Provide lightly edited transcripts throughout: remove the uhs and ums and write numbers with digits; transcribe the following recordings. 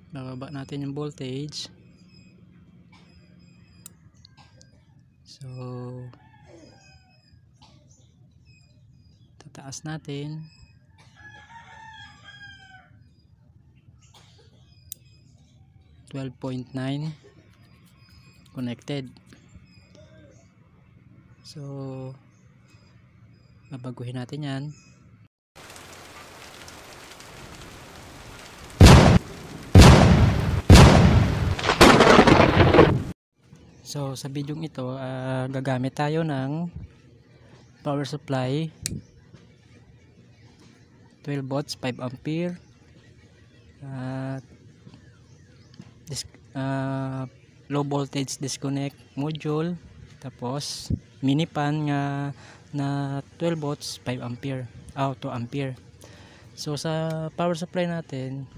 bababa natin yung voltage. So tataas natin. $12.9 connected. So babaguhin natin yan. So sa video ito gagamit tayo ng power supply 12 volts 5 ampere low voltage disconnect module, tapos mini fan nga na 12 volts 5 ampere 2 ampere. So sa power supply natin,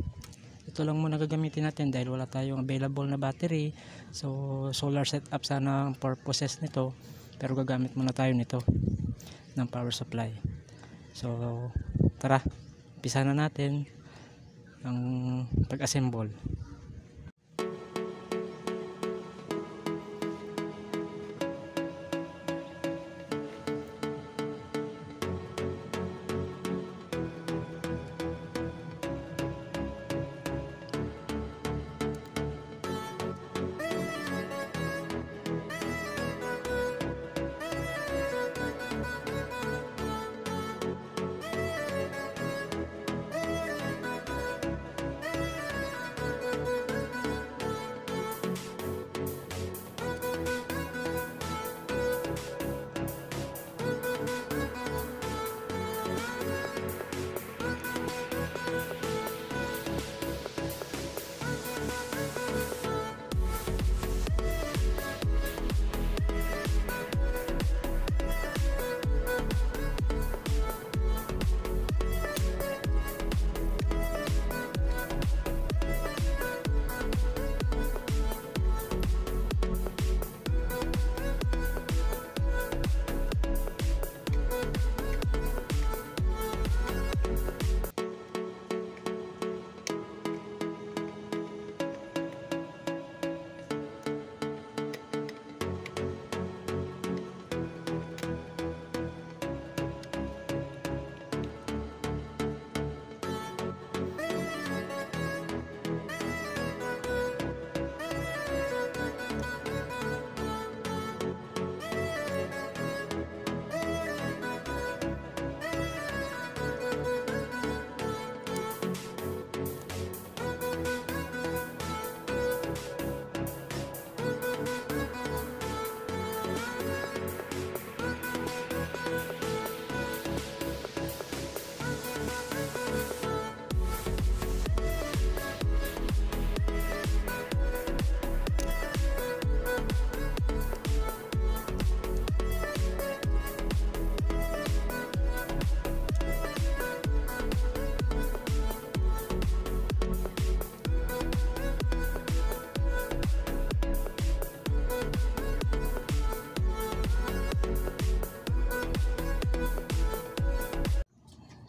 ito lang muna gagamitin natin dahil wala tayong available na battery. So solar setup sana ang purposes nito, pero gagamit muna tayo nito ng power supply. So tara, umpisa na natin ang pag-assemble.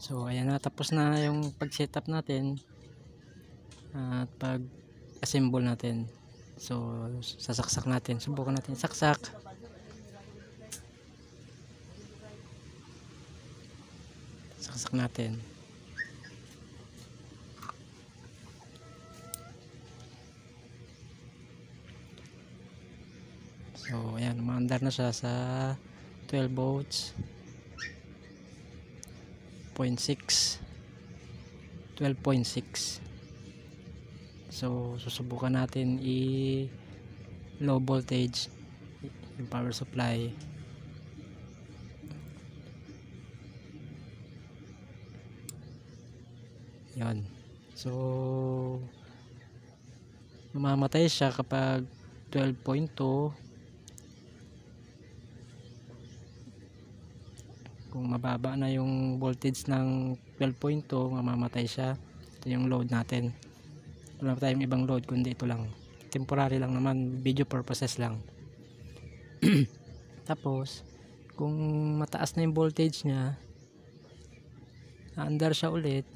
So ayan na, tapos na yung pag-setup natin at pag-assemble natin. So sasaksak natin, subukan natin saksak. Saksak natin. So ayan, umaandar na siya sa 12 volts 12.6. So susubukan natin low voltage yung power supply. Yan. So mamamatay siya kapag 12.2. Kung mababa na yung voltage ng 12.2, mamamatay siya. Ito yung load natin. Wala pa tayong ibang load kundi ito lang. Temporary lang naman, video purposes lang. Tapos kung mataas na yung voltage niya, aandar siya ulit,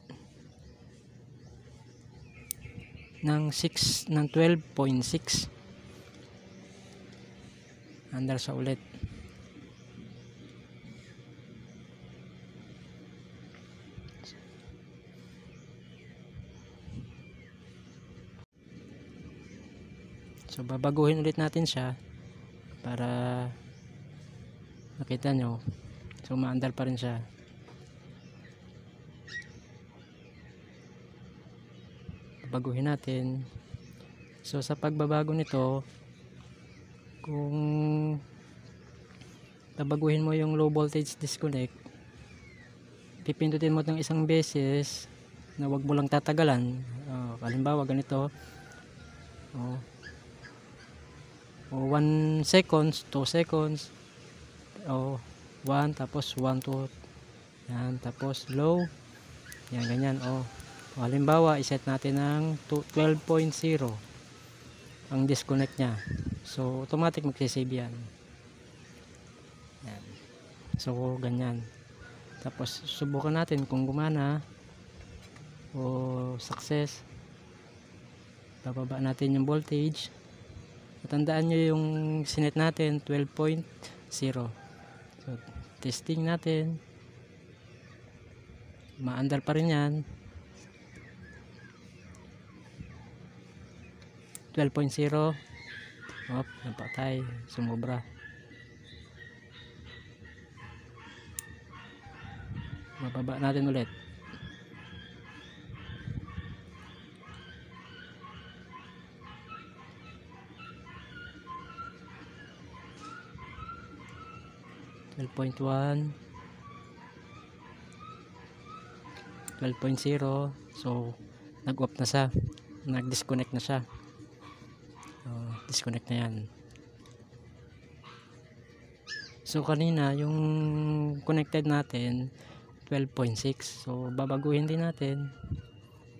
ng 12.6. Andar sa ulit. So babaguhin ulit natin siya para makita nyo. So maandar pa rin siya. Babaguhin natin. So sa pagbabago nito, kung babaguhin mo yung low voltage disconnect, pipindutin mo ng isang beses na wag mo lang tatagalan. Halimbawa ganito, 1 seconds, 2 seconds, 1, tapos 1, 2, yan, tapos low, yan, ganyan. Halimbawa iset natin ng 12.0 ang disconnect nya, so automatic magsisave yan. Yan, so ganyan. Tapos subukan natin kung gumana o success. Bababa natin yung voltage. Tandaan nyo yung sinet natin 12.0. So testing natin, maandar pa rin yan. 12.0. Napatay, sumobra. Bababa natin ulit. (12.1) 12.0. So nag-off na siya, nag-disconnect na siya. Disconnect na yan. So kanina yung connected natin 12.6. So babaguhin din natin,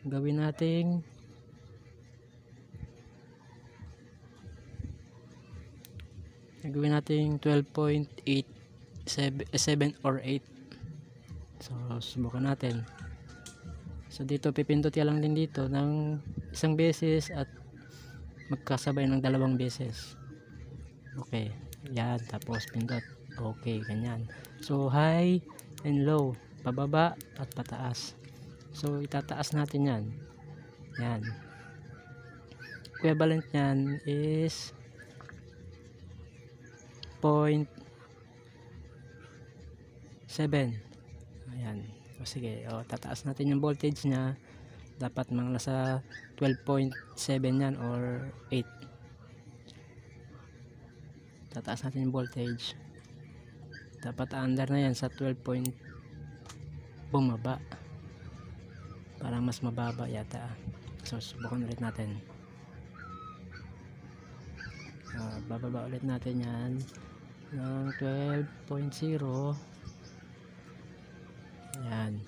gawin nating 12.8, 7 or 8. So subukan natin. So dito pipindutin lang din dito ng isang beses at magkasabay ng 2 beses. Okay, yan, tapos pindot. Okay, ganyan. So high and low, pababa at pataas. So itataas natin yan. Yan, equivalent yan is 0.7. Ayan. O sige, tataas natin yung voltage nya. Dapat mga nasa 12.7 yan or 8. Tataas natin yung voltage. Dapat under na yan sa 12 point, bumaba para mas mababa yata. So subukan ulit natin. Bababa ulit natin yan ng 12.0. Yan.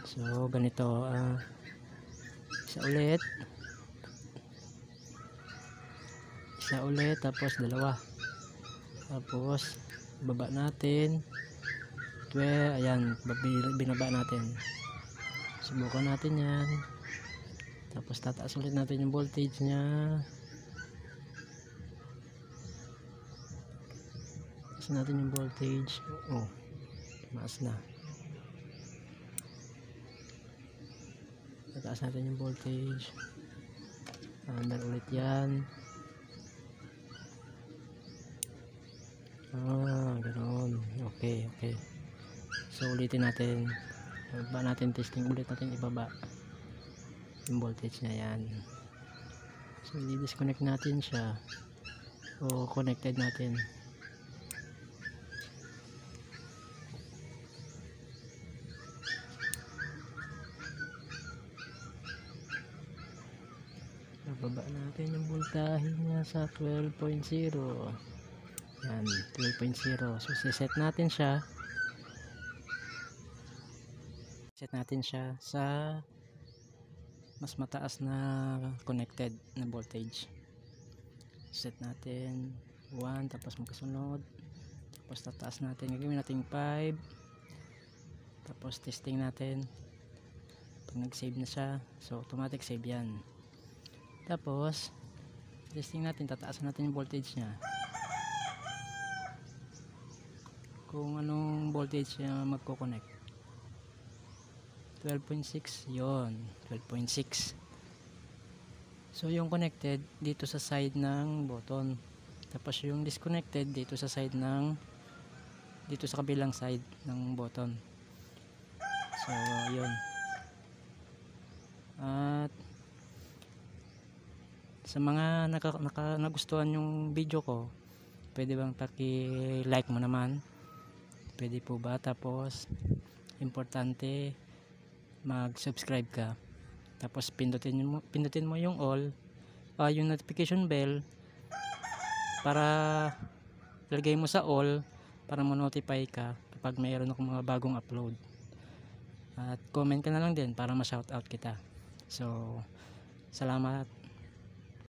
So ganito, isa ulit, tapos 2, tapos baba natin 12. Ayan, binaba natin. Subukan natin yan, tapos tataas ulit natin yung voltage nya. Taas natin yung voltage. Maas na. Tataas natin yung voltage. Andar ulit yan. Ganoon. Okay. So ulitin natin. Ibaba natin, testing ulit natin, ibaba yung voltage na yan. So i-disconnect natin siya o connected natin. Ibaba natin yung voltahe niya sa 12.0. Yan, 12.0. So set natin siya. Set natin siya sa mas mataas na connected na voltage. Set natin 1, tapos magkasunod, tapos tataas natin, gagawin natin 5, tapos testing natin. Pag nag save na siya, so automatic save yan. Tapos testing natin, tataasan natin yung voltage nya kung anong voltage nya magko-connect. 12.6 yon, 12.6. So yung connected dito sa side ng button, tapos yung disconnected dito sa side ng, dito sa kabilang side ng button. So yun. At sa mga nagustuhan yung video ko, pwede bang paki-like mo naman? Pwede po ba? Tapos importante mag-subscribe ka. Tapos pindutin mo yung all, yung notification bell, para ilagay mo sa all para ma-notify ka kapag mayroon akong mga bagong upload. At comment ka na lang din para ma-shoutout kita. So salamat.